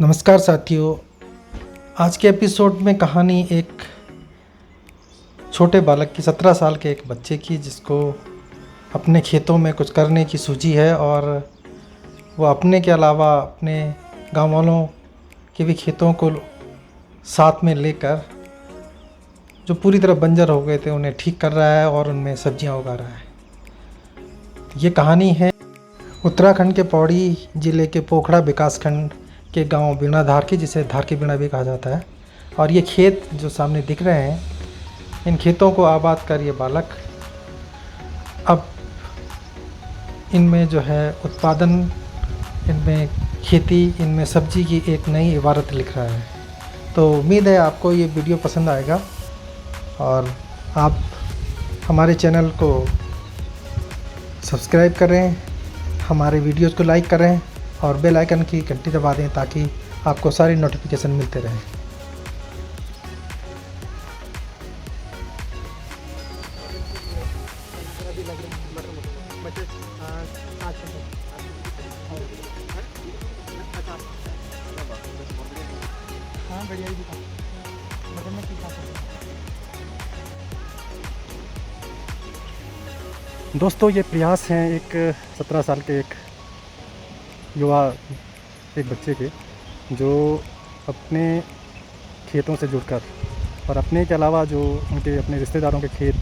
नमस्कार साथियों। आज के एपिसोड में कहानी एक छोटे बालक की 17 साल के एक बच्चे की, जिसको अपने खेतों में कुछ करने की सूझी है और वो अपने के अलावा अपने गांव वालों के भी खेतों को साथ में लेकर, जो पूरी तरह बंजर हो गए थे, उन्हें ठीक कर रहा है और उनमें सब्जियां उगा रहा है। ये कहानी है उत्तराखंड के पौड़ी ज़िले के पोखड़ा विकासखंड के गांव बीणाधार की, जिसे धार की बीणा भी कहा जाता है। और ये खेत जो सामने दिख रहे हैं, इन खेतों को आबाद कर ये बालक अब इनमें जो है उत्पादन, इनमें खेती, इनमें सब्जी की एक नई इबारत लिख रहा है। तो उम्मीद है आपको ये वीडियो पसंद आएगा और आप हमारे चैनल को सब्सक्राइब करें, हमारे वीडियोज़ को लाइक करें और बेल आइकन की घंटी दबा दें ताकि आपको सारी नोटिफिकेशन मिलते रहें। दोस्तों, ये प्रयास हैं एक 17 साल के एक युवा, एक बच्चे के, जो अपने खेतों से जुड़कर और अपने के अलावा जो उनके अपने रिश्तेदारों के खेत,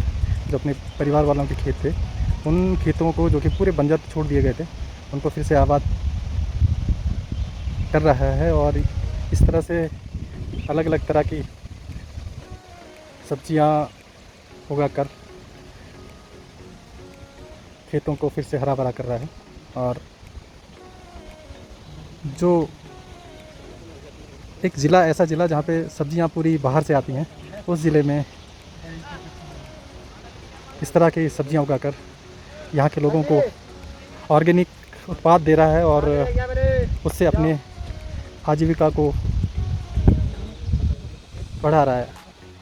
जो अपने परिवार वालों के खेत थे, उन खेतों को जो कि पूरे बंजर छोड़ दिए गए थे, उनको फिर से आबाद कर रहा है। और इस तरह से अलग अलग तरह की सब्जियां उगाकर खेतों को फिर से हरा भरा कर रहा है। और जो एक ज़िला, ऐसा ज़िला जहाँ पे सब्जियाँ पूरी बाहर से आती हैं, उस ज़िले में इस तरह की सब्जियाँ उगाकर यहाँ के लोगों को ऑर्गेनिक उत्पाद दे रहा है और उससे अपने आजीविका को बढ़ा रहा है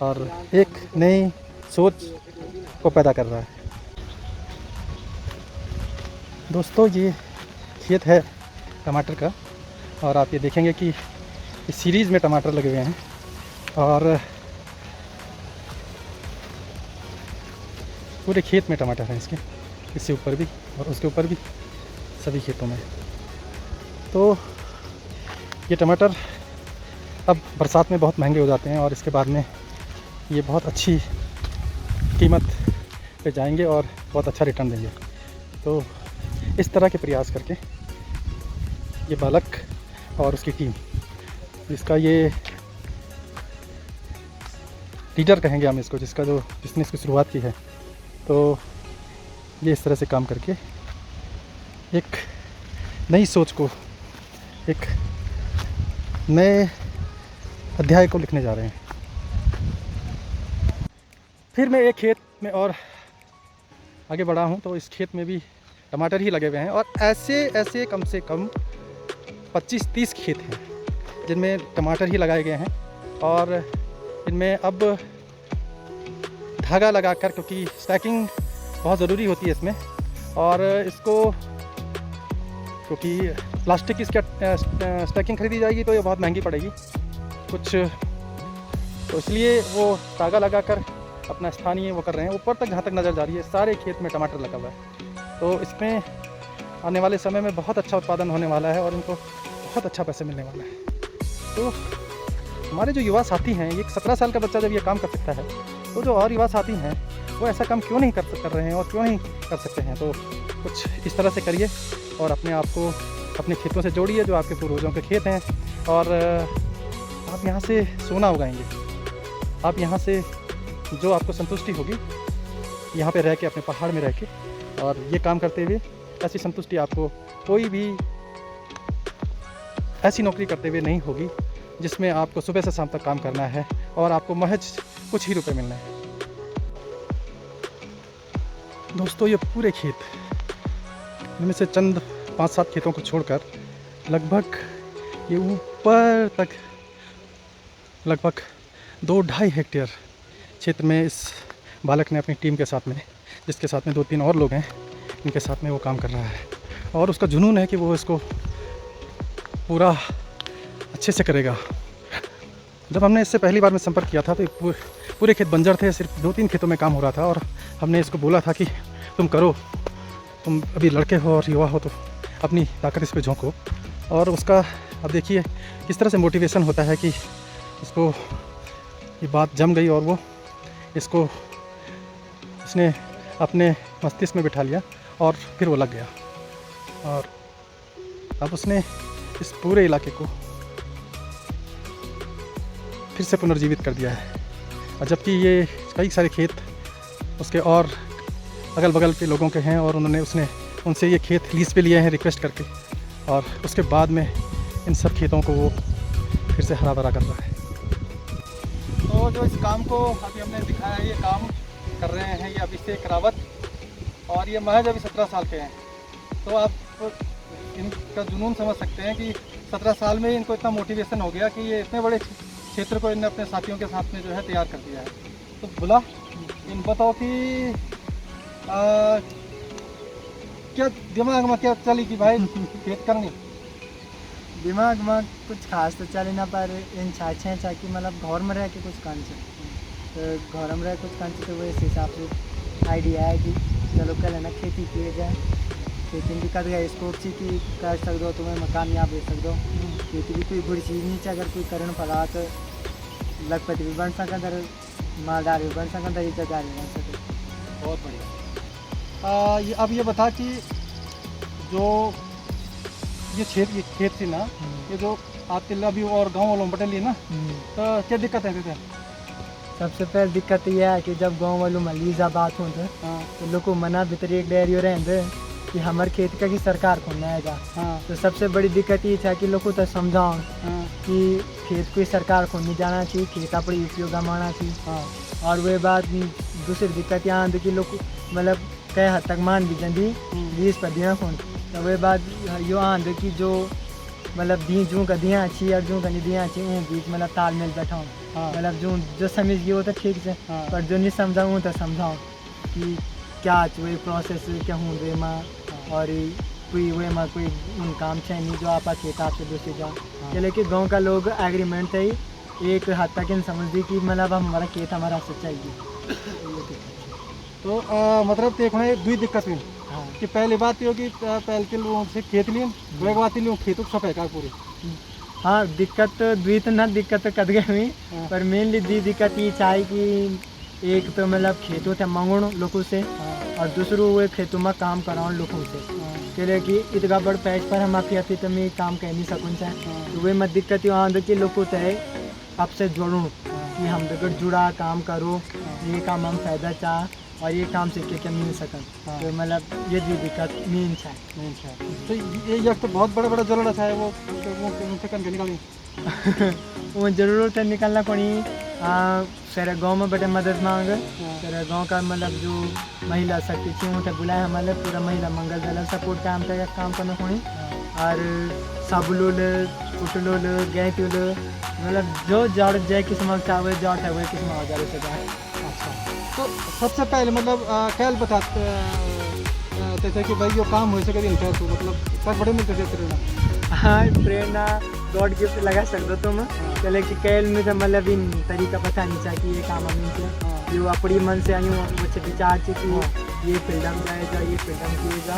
और एक नई सोच को पैदा कर रहा है। दोस्तों, ये खेत है टमाटर का और आप ये देखेंगे कि इस सीरीज़ में टमाटर लगे हुए हैं और पूरे खेत में टमाटर हैं इसके, इससे ऊपर भी और उसके ऊपर भी, सभी खेतों में। तो ये टमाटर अब बरसात में बहुत महंगे हो जाते हैं और इसके बाद में ये बहुत अच्छी कीमत पे जाएंगे और बहुत अच्छा रिटर्न देंगे। तो इस तरह के प्रयास करके ये बालक और उसकी टीम, जिसका ये लीडर कहेंगे हम इसको, जिसने इसकी शुरुआत की है, तो ये इस तरह से काम करके एक नई सोच को, एक नए अध्याय को लिखने जा रहे हैं। फिर मैं एक खेत में और आगे बढ़ा हूँ, तो इस खेत में भी टमाटर ही लगे हुए हैं और ऐसे कम से कम 25-30 खेत हैं जिनमें टमाटर ही लगाए गए हैं। और इनमें अब धागा लगाकर, क्योंकि स्टैकिंग बहुत ज़रूरी होती है इसमें, और इसको क्योंकि प्लास्टिक की स्टैकिंग खरीदी जाएगी तो ये बहुत महंगी पड़ेगी कुछ, तो इसलिए वो धागा लगाकर अपना स्थानीय वो कर रहे हैं। ऊपर तक जहाँ तक नज़र जा रही है, सारे खेत में टमाटर लगा हुआ है। तो इसमें आने वाले समय में बहुत अच्छा उत्पादन होने वाला है और इनको बहुत अच्छा पैसे मिलने वाला है। तो हमारे जो युवा साथी हैं, ये 17 साल का बच्चा जब ये काम कर सकता है, तो जो और युवा साथी हैं वो ऐसा काम क्यों नहीं कर रहे हैं और क्यों नहीं कर सकते हैं। तो कुछ इस तरह से करिए और अपने आप को अपने खेतों से जोड़िए, जो आपके पूर्वजों के खेत हैं, और आप यहाँ से सोना उगाएंगे। आप यहाँ से जो आपको संतुष्टि होगी, यहाँ पे रह के, अपने पहाड़ में रह के और ये काम करते हुए, ऐसी संतुष्टि आपको कोई भी ऐसी नौकरी करते हुए नहीं होगी जिसमें आपको सुबह से शाम तक काम करना है और आपको महज कुछ ही रुपए मिलना है। दोस्तों, ये पूरे खेत, इनमें से चंद 5-7 खेतों को छोड़कर लगभग ये ऊपर तक लगभग 2-2.5 हेक्टेयर क्षेत्र में इस बालक ने अपनी टीम के साथ में, जिसके साथ में 2-3 और लोग हैं, इनके साथ में वो काम कर रहा है। और उसका जुनून है कि वो इसको पूरा अच्छे अच्छे से करेगा। जब हमने इससे पहली बार में संपर्क किया था तो पूरे खेत बंजर थे, सिर्फ 2-3 खेतों में काम हो रहा था और हमने इसको बोला था कि तुम करो, तुम अभी लड़के हो और युवा हो तो अपनी ताकत इस पर झोंको। और उसका अब देखिए किस तरह से मोटिवेशन होता है कि उसको ये बात जम गई और वो इसको उसने अपने मस्तिष्क में बिठा लिया और फिर वो लग गया और अब उसने इस पूरे इलाके को फिर से पुनर्जीवित कर दिया है। और जबकि ये कई सारे खेत उसके और अगल बगल के लोगों के हैं और उसने उनसे ये खेत लीज पे लिए हैं रिक्वेस्ट करके, और उसके बाद में इन सब खेतों को वो फिर से हरा भरा कर रहा है। तो जो इस काम को अभी हमने दिखाया है, ये काम कर रहे हैं ये अभिषेक रावत, और ये महज अभी 17 साल के हैं। तो आप इनका जुनून समझ सकते हैं कि 17 साल में इनको इतना मोटिवेशन हो गया कि ये इतने बड़े क्षेत्र को इन्होंने अपने साथियों के साथ में जो है तैयार कर दिया है। तो बोला इन बताओ कि क्या दिमाग में क्या चली कि भाई खेत करनी? दिमाग में कुछ खास तो चले ना, पर इन छाछे कि मतलब घर में रह के कुछ काम से, तो घर में रह कुछ काम से, तो वैसे हिसाब से आइडिया है कि चलो कल है ना खेती किए जाए। खेती भी कर गए स्कोप से कि कर सकते हो, तुम्हें कामयाब हो सकते हो। खेती भी कोई बुरी चीज़ नहीं है, अगर कोई करण फला तो लखपति भी बन सकता है, मालदार भी बन सकता है, इज्जतदार भी बन सकता। बहुत बढ़िया। अब ये बता कि जो ये खेत थी ना, ये जो आप अभी और गांव वालों बटे लिए ना, तो क्या दिक्कत है? सबसे पहले दिक्कत यह है कि जब गांव वालों में लीजा बात होते तो लोग को मना भीतर एक डेरियो रहते कि हमारे खेत का की सरकार को आएगा। तो सबसे बड़ी दिक्कत ये था कि लोगों को समझाओ कि खेत को सरकार को नहीं जाना चाहिए, खेत अपनी उपयोग माना चाहिए। और वह बात दूसरी दिक्कत यहाँ आती कि लोग मतलब कई हद तक मान भी जल्दी लीज पर दिया फोन। तो वह बात यो आंद कि जो मतलब दी जूँ का दिया अच्छी और जूँ का नहीं दिया अच्छी वो बीच मतलब तालमेल बैठाऊँ। मतलब जो समझ गई वो तो ठीक से, पर जो नहीं समझाऊँ तो समझाऊँ कि क्या वही प्रोसेस क्या हूँ वे माँ, और कोई वे माँ कोई उन काम छे नहीं जो आप खेत आपसे दूसरी जा चले कि गाँव का लोग एग्रीमेंट है एक हद तक इन समझ दी कि मतलब हमारा खेत हमारा से चाहिए। तो मतलब देखो ना दो दिक्कत हुई कि पहली बात ये होगी पहले के लोगों से खेत लिए, वो एक बात लोग खेतों को सफाई पूरी। हाँ दिक्कत द्वित ना दिक्कत कद गए हुई, पर मेनली दी दिक्कत ये चाहे कि एक तो मतलब खेतों से मंगों लोगों से, और दूसरों वो खेतों में काम कराओ लोगों से के कि इतना बड़ पैच पर हम आपके अभी तो मैं काम कह नहीं सकूँ चाहे। तो वही मत दिक्कत ये आंद कि लोगों से आपसे जोड़ूँ कि हम तक जुड़ा काम करो, ये काम हम फायदा चाह और ये काम से क्या मिल सकन। तो मतलब ये भी दिक्कत मेन है। तो ये तो बहुत बड़ा बड़ा जरूरत है वो कन के निकाली वो ज़रूरत है निकालना पड़ी। सारे गांव में बड़े मदद मांग, सारे गांव का मतलब जो महिला शक्ति थी उन्हें बुलाए हमारे पूरा महिला मंगल दल सपोर्ट काम करना पड़ी। और साबुलोल उठलोल गैतुल मतलब जो जड़ जय किस्म चाहे जड़ है वही किस्म हो जाए से। अच्छा, तो सबसे पहले मतलब क्या बताते थे कि भाई यो काम हो सके नहीं तो मतलब सब बड़े मिलते थे। हाँ प्रेरणा गॉड गिफ्ट लगा सकते तुम चले कि कैल में तो मतलब इन तरीका पता नहीं चाहिए कि ये काम हमें से जो अपनी मन से आई मुझे विचार से कि ये फ्रीडम जाएगा ये फ्रीडम किएगा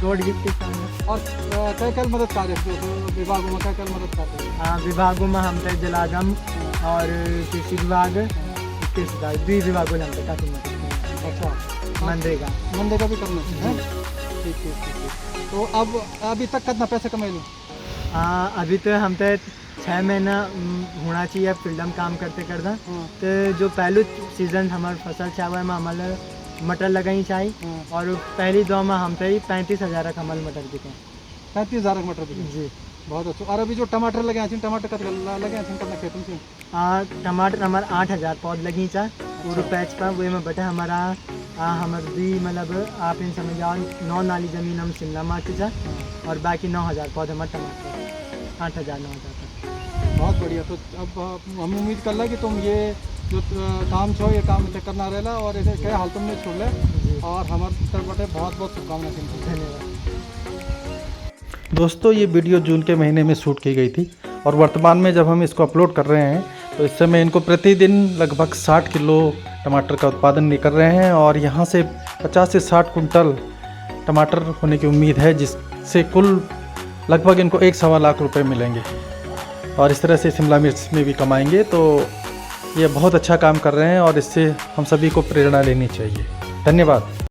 गॉड गिफ्ट। और क्या क्या मदद कर रहे हो विभागों में, क्या क्या मदद करते हैं? हाँ विभागों में हम तो जलागम और कृषि विभाग दुई विभागों में हम काफ़ी मदद करें। अच्छा, मनरेगा भी करना है। ठीक। तो अब अभी तक कितना पैसे कमा ली? अभी तो हम तो 6 महीना होना चाहिए फ्रीडम काम करते करते। तो जो पहलू सीजन हमारे फसल चावल में हमारे मटर लगाई चाहिए, और पहली दो में हम तो 35,000 का हमारे मटर बिके। 35,000 मटर बिके जी, बहुत अच्छा। और अभी जो टमाटर लगे हैं टमाटर का लगे हैं करना खेतों से? टमाटर हमारे 8,000 पौध लगी चाह पूरे पैच पर वही में बटे हमारा हमारे भी मतलब आप इन समझ जाओ 9 नाली ज़मीन हम शिमला मिर्च चाह और बाकी 9,000 पौधे हमारे टमाटर 8,000 9,000 तक। बहुत बढ़िया। तो अब हम उम्मीद कर लें कि तुम ये जो काम छो ये काम करना रहेला और ऐसे क्या हाल तुमने छोड़ ले, और हमारे तरफ बटे बहुत बहुत शुभकामनाएं। धन्यवाद। दोस्तों ये वीडियो जून के महीने में शूट की गई थी और वर्तमान में जब हम इसको अपलोड कर रहे हैं तो इस समय इनको प्रतिदिन लगभग 60 किलो टमाटर का उत्पादन नहीं कर रहे हैं और यहाँ से 50 से 60 कुंटल टमाटर होने की उम्मीद है, जिससे कुल लगभग इनको 1.25 लाख रुपए मिलेंगे और इस तरह से शिमला मिर्च में भी कमाएंगे। तो ये बहुत अच्छा काम कर रहे हैं और इससे हम सभी को प्रेरणा लेनी चाहिए। धन्यवाद।